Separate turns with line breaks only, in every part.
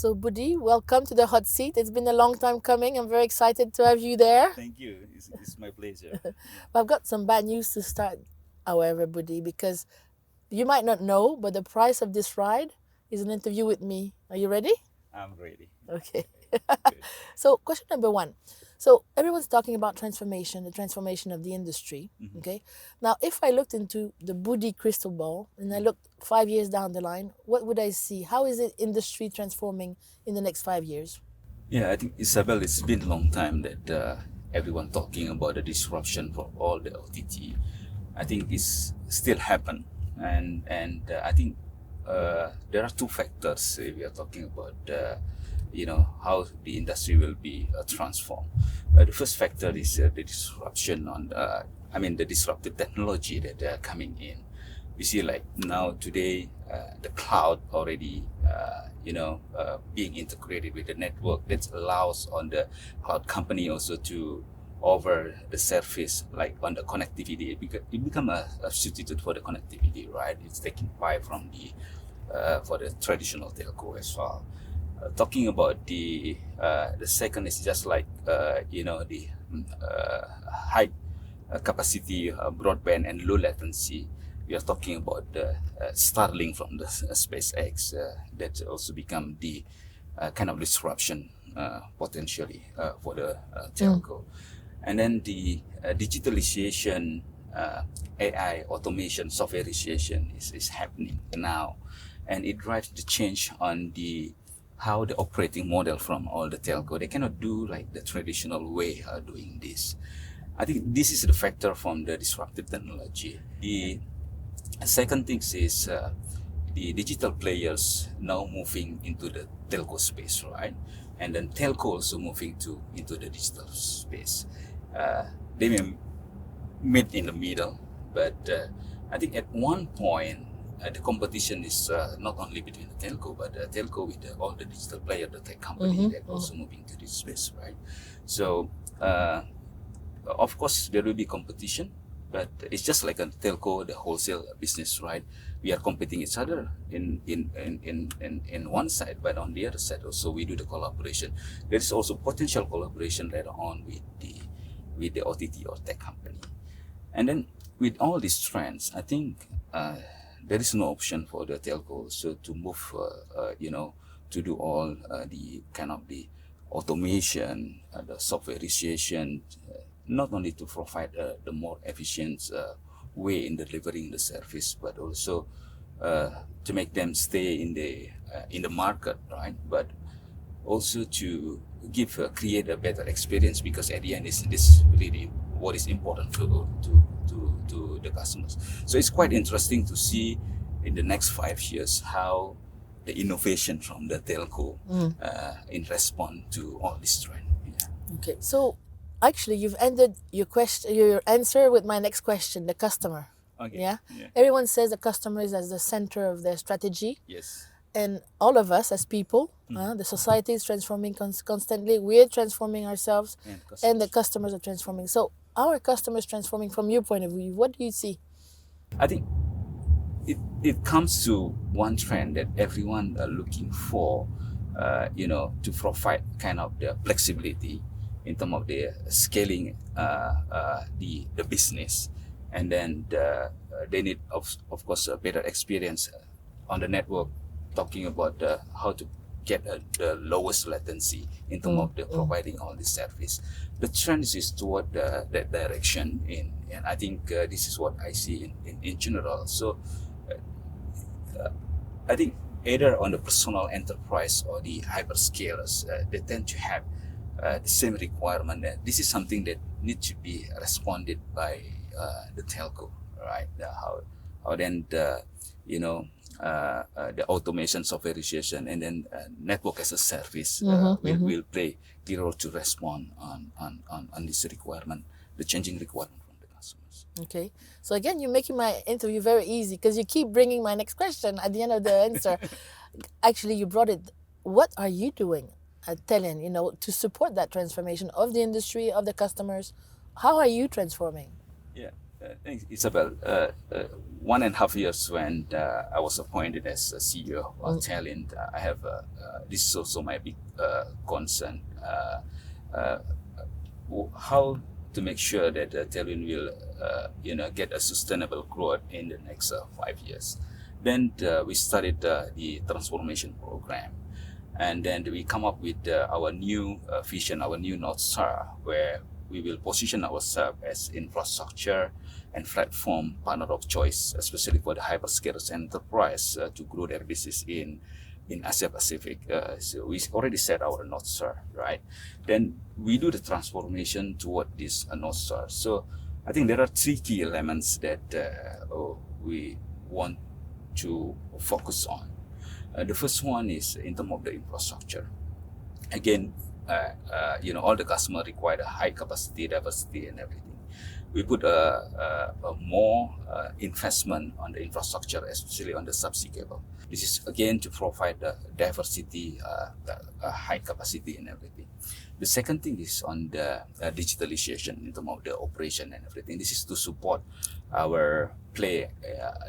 So, Budi, welcome to the hot seat. It's been a long time coming. I'm very excited to have you there.
Thank you. It's my pleasure.
But I've got some bad news to start, however, Budi, because you might not know, but the price of this ride is an interview with me. Are you ready?
I'm ready.
Okay.
Good.
So, question number one. So, everyone's talking about transformation, the transformation of the industry.
Mhm.
Okay. Now, if I looked into the Budi crystal ball and I looked 5 years down the line, what would I see? How is the industry transforming in the next 5 years?
Yeah, I think Isabel, it's been a long time that everyone talking about the disruption for all the OTT. I think it's still happen, and I think there are two factors if we are talking about how the industry will be transformed. The first factor is the disruption on the disruptive technology that are coming in. We see like now today the cloud already being integrated with the network that allows on the cloud company also to over the surface, like on the connectivity. It become a substitute for the connectivity, right? It's taking part from the for the traditional telco as well. Talking about the second is just like the high capacity broadband and low latency. We are talking about the Starlink from the SpaceX that also become the kind of disruption potentially for the telco. And then the digitalization, AI, automation, softwareization is happening now, and it drives the change on the how the operating model from all the telco. They cannot do like the traditional way of doing this. I think this is the factor from the disruptive technology. The second thing is the digital players now moving into the telco space, right? And then telco also moving into the digital space. They may meet in the middle, but I think at one point the competition is not only between the telco, but the telco with all the digital player, the tech company that also moving to this space, right? So of course there will be competition, but it's just like a telco, the wholesale business, right? We are competing each other in one side, but on the other side also we do the collaboration. There is also potential collaboration later on with the OTT or tech company. And then with all these trends, I think there is no option for the telco so to move, to do all the kind of the automation, the softwareization, not only to provide the more efficient way in delivering the service, but also to make them stay in the market, right? But also to create a better experience, because at the end is this really what is important to the customers. So it's quite interesting to see in the next 5 years how the innovation from the telco in response to all this trend. Yeah.
Okay. So, actually, you've ended your answer with my next question, the customer.
Okay.
Yeah?
Yeah.
Everyone says the customer is as the center of their strategy.
Yes.
And all of us as people, the society is transforming constantly. We're transforming ourselves, and the customers are transforming. So, our customers transforming from your point of view. What do you see?
I think it comes to one trend that everyone are looking for, to provide kind of the flexibility in terms of the scaling the business, and then they need of course a better experience on the network, talking about how to get the lowest latency in terms of the providing all this service. The trend is toward that direction, and I think this is what I see in general. So I think either on the personal enterprise or the hyperscalers, they tend to have the same requirement. This is something that needs to be responded by the telco, right? How then the automation, softwareization, and then network as a service will play the role to respond on this requirement, the changing requirement from the customers.
Okay. So again, you're making my interview very easy because you keep bringing my next question at the end of the answer. Actually, you brought it. What are you doing at Telin, to support that transformation of the industry, of the customers? How are you transforming?
Yeah, Thanks, Isabel. 1.5 years when I was appointed as a CEO of Telin, I have this is also my big concern. How to make sure that Telin will, get a sustainable growth in the next 5 years. Then we started the transformation program, and then we come up with our new vision, our new North Star, where we will position ourselves as infrastructure and platform partner of choice, especially for the hyperscalers enterprise to grow their business in Asia Pacific. So we already set our North Star, right? Then we do the transformation toward this North Star. So I think there are 3 key elements that we want to focus on. The first one is in terms of the infrastructure. Again, all the customers require a high capacity, diversity, and everything. We put a more investment on the infrastructure, especially on the subsea cable. This is again to provide the diversity, high capacity, and everything. The second thing is on the digitalization in terms of the operation and everything. This is to support our play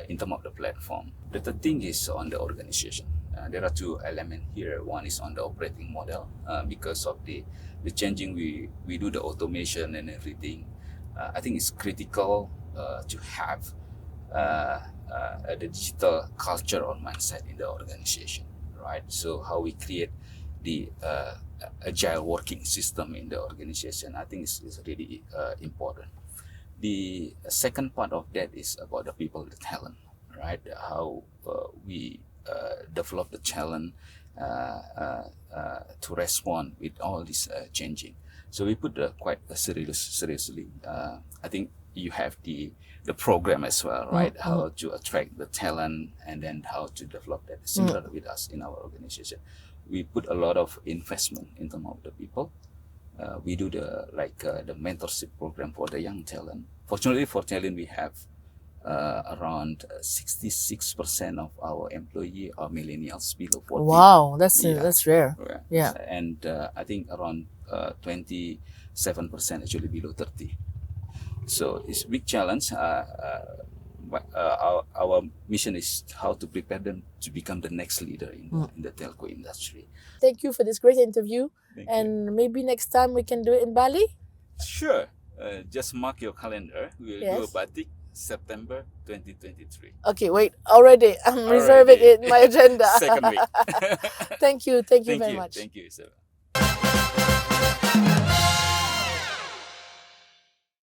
in terms of the platform. The third thing is on the organization. There are 2 elements here. One is on the operating model. Because of the changing, we do the automation and everything. I think it's critical to have the digital culture or mindset in the organization, right? So how we create the agile working system in the organization, I think is really important. The second part of that is about the people, the talent, right? How we develop the talent to respond with all this changing. So we put quite seriously. I think you have the program as well, right? How to attract the talent and then how to develop that. Similar with us in our organization, we put a lot of investment in terms of the people. We do the mentorship program for the young talent. Fortunately for Telin, we have around 66% of our employee are millennials below 40.
Wow, that's rare. Yeah.
And I think around 27% actually below 30. So it's a big challenge. Our mission is how to prepare them to become the next leader in the telco industry.
Thank you for this great interview.
Thank
you. Maybe next time we can do it in Bali?
Sure. Just mark your calendar. We'll do a Batik September 2023.
Okay, wait. Already. I'm reserving it in my agenda.
Second week.
Thank you. Thank you very much.
Thank you, Isabel.